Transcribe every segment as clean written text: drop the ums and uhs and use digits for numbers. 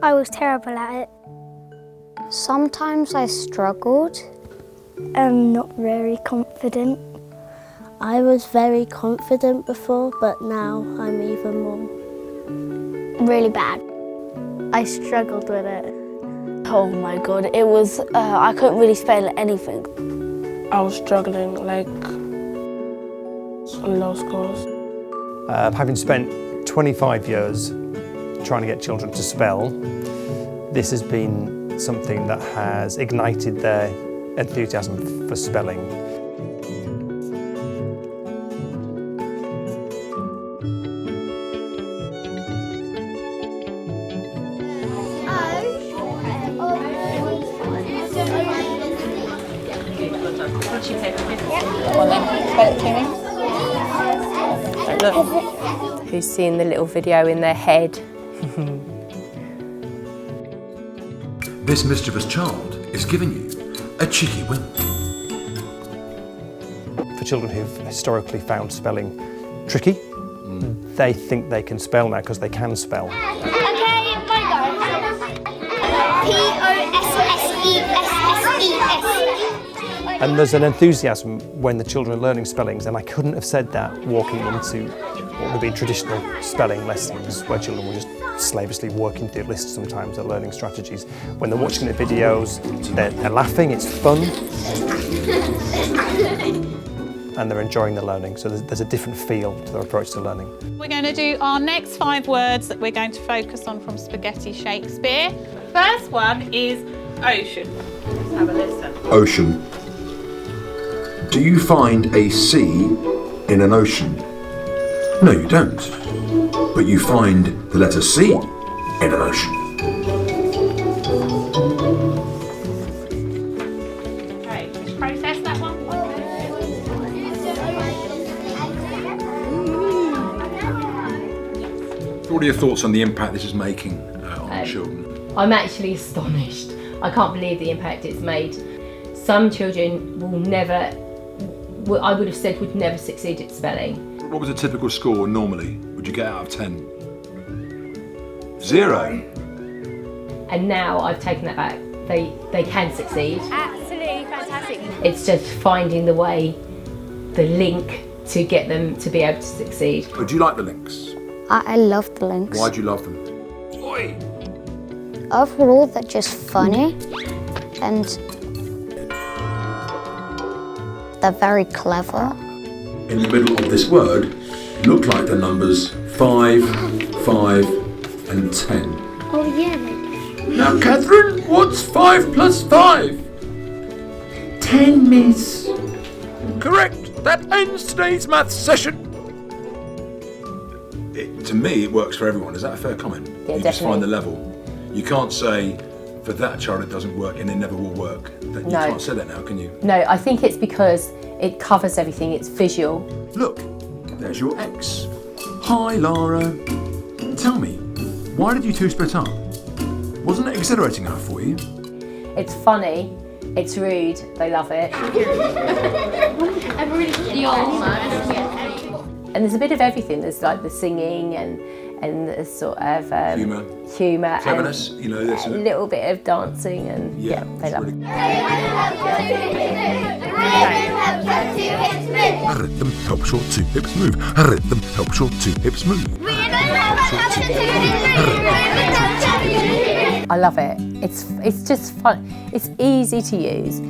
I was terrible at it. Sometimes I struggled. Not very confident. I was very confident before, but now I'm even more. Really bad. I struggled with it. Oh my God, it was, I couldn't really spell anything. I was struggling, like, low scores. Having spent 25 years trying to get children to spell, this has been something that has ignited their enthusiasm for spelling. Who's seeing the little video in their head? This mischievous child is giving you a cheeky wink. For children who've historically found spelling tricky, they think they can spell now because they can spell. Okay, my go. P-O-S-S-E-S-S-E-S. And there's an enthusiasm when the children are learning spellings, and I couldn't have said that walking into what would have been traditional spelling lessons where children were just slavishly working through lists sometimes or learning strategies. When they're watching the videos, they're laughing, it's fun, and they're enjoying the learning. So there's a different feel to their approach to learning. We're going to do our next 5 words that we're going to focus on from Spaghetti Shakespeare. First one is ocean. Let's have a listen. Ocean. Do you find a sea in an ocean? No, you don't. But you find the letter C in an ocean. Okay, just process that one. What are your thoughts on the impact this is making on children? I'm actually astonished. I can't believe the impact it's made. Some children will never, I would have said, would never succeed at spelling. What was a typical score normally? Would you get out of 10? 0. And now I've taken that back. They can succeed. Absolutely fantastic. It's just finding the way, the link to get them to be able to succeed. But do you like the links? I love the links. Why do you love them? Oi! Overall, they're just funny and they're very clever. In the middle of this word look like the numbers 5, 5 and 10. Oh yeah. Now Catherine, what's 5 plus 5? 10, miss. Correct, that ends today's maths session. To me, it works for everyone. Is that a fair comment? Yeah, you just find the level. You can't say, for that child it doesn't work and it never will work. You can't say that now, can you? No, I think it's because it covers everything, it's visual. Look, there's your ex. Hi, Lara. Tell me, why did you two split up? Wasn't it exhilarating enough for you? It's funny, it's rude, they love it. And there's a bit of everything. There's like the singing and the sort of humour, cleverness. and you know, there's a little bit of dancing, and yeah they love it. A rhythm helps your 2 hips move. A rhythm helps your 2 hips move. I love it. It's just fun. It's easy to use.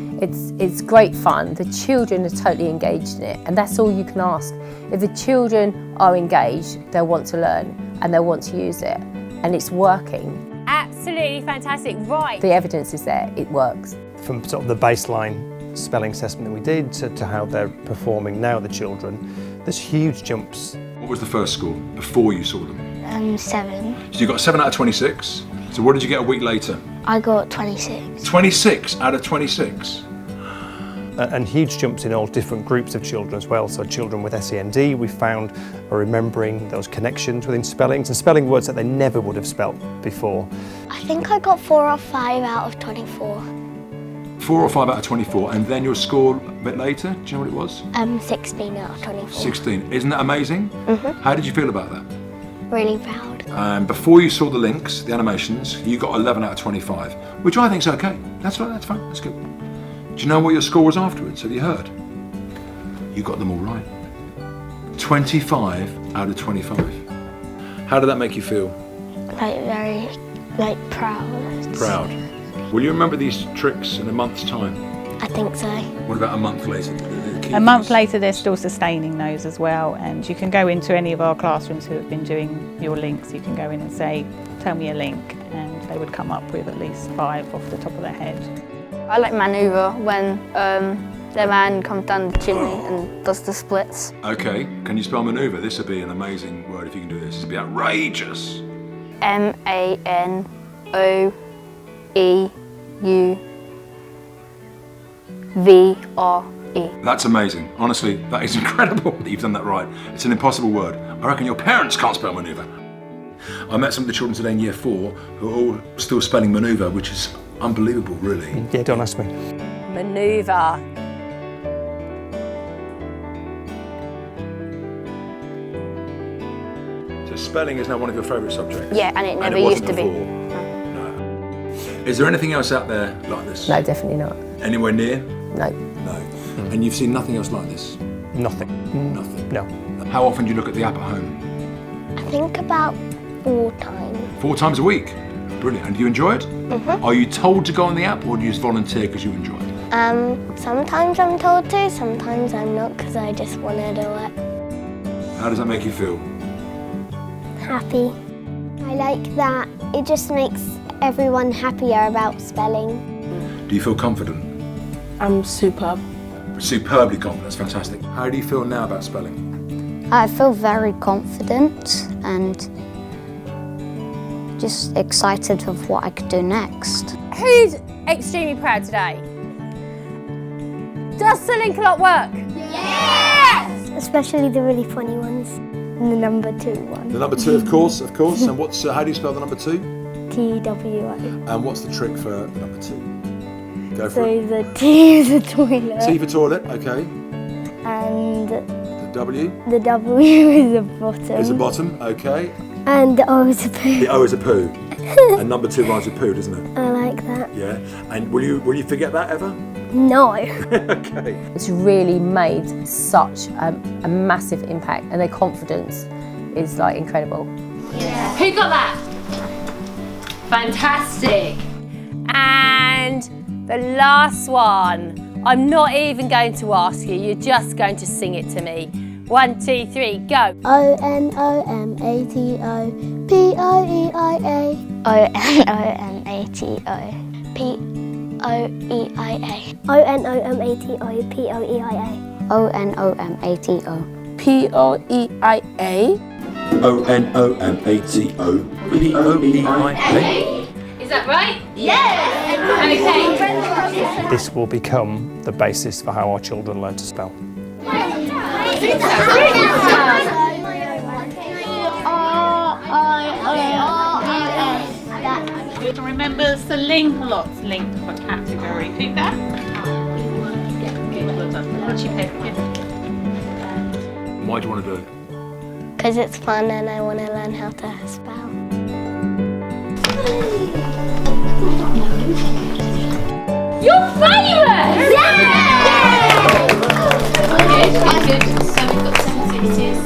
It's great fun. The children are totally engaged in it, and that's all you can ask. If the children are engaged, they'll want to learn and they'll want to use it, and it's working. Absolutely fantastic. Right. The evidence is there. It works. From sort of the baseline spelling assessment that we did to how they're performing now, the children, there's huge jumps. What was the first score before you saw them? 7. So you got 7 out of 26. So what did you get a week later? I got 26. 26 out of 26. And huge jumps in all different groups of children as well. So children with SEND, we found, are remembering those connections within spellings and spelling words that they never would have spelt before. I think I got 4 or 5 out of 24. 4 or 5 out of 24, and then your score a bit later, do you know what it was? 16 out of 24. 16. Isn't that amazing? Mm-hmm. How did you feel about that? Really proud. Before you saw the links, the animations, you got 11 out of 25, which I think is okay. That's right, that's fine, that's good. Do you know what your score was afterwards? Have you heard? You got them all right. 25 out of 25. How did that make you feel? Like very, like proud. Proud. Will you remember these tricks in a month's time? I think so. What about a month later? A month later, they're still sustaining those as well, and you can go into any of our classrooms who have been doing your links. You can go in and say, tell me a link, and they would come up with at least 5 off the top of their head. I like manoeuvre when the man comes down the chimney and does the splits. Okay, can you spell manoeuvre? This would be an amazing word if you can do this. It'd be outrageous. M-A-N-O-E-U-V-R-E. That's amazing. Honestly, that is incredible that you've done that right. It's an impossible word. I reckon your parents can't spell manoeuvre. I met some of the children today in year 4 who are all still spelling manoeuvre, which is unbelievable, really. Yeah, don't ask me. Manoeuvre. So spelling is now one of your favourite subjects? Yeah, and it never wasn't used to be. before? No. Is there anything else out there like this? No, definitely not. Anywhere near? No. No. And you've seen nothing else like this? Nothing. Nothing? No. How often do you look at the app at home? I think about 4 times. 4 times a week? Brilliant. And do you enjoy it? Mm-hmm. Are you told to go on the app, or do you just volunteer because you enjoy it? Sometimes I'm told to, sometimes I'm not because I just want to do it. How does that make you feel? Happy. I like that it just makes everyone happier about spelling. Do you feel confident? I'm superb. Superbly confident. That's fantastic. How do you feel now about spelling? I feel very confident and just excited of what I could do next. Who's extremely proud today? Does Sir Linkalot work? Yes! Especially the really funny ones. And the number 2 one. The number 2, of course. And what's how do you spell the number 2? T-W-O. And what's the trick for the number 2? Go for So it. the T is a toilet. T for toilet, okay. And The W the W is a bottom. is a bottom, okay. And the O is a poo. The O is a poo. And number 2 rhymes with poo, doesn't it? I like that. Yeah. And will you forget that ever? No. Okay. It's really made such a massive impact, and their confidence is like incredible. Yeah. Who got that? Fantastic. And the last one, I'm not even going to ask you, you're just going to sing it to me. 1, 2, 3, go. O-N-O-M-A-T-O P-O-E-I-A O-N-O-M-A-T-O P-O-E-I-A O-N-O-M-A-T-O P-O-E-I-A O-N-O-M-A-T-O P-O-E-I-A. O-N-O-M-A-T-O-P-O-E-I-A. Is that right? Yes! Okay. This will become the basis for how our children learn to spell. You can remember Sir Linkalot's link for category. Who that? Why do you want to do it? because it's fun and I want to learn how to spell. You're fabulous! Good. So we've got 7 6s.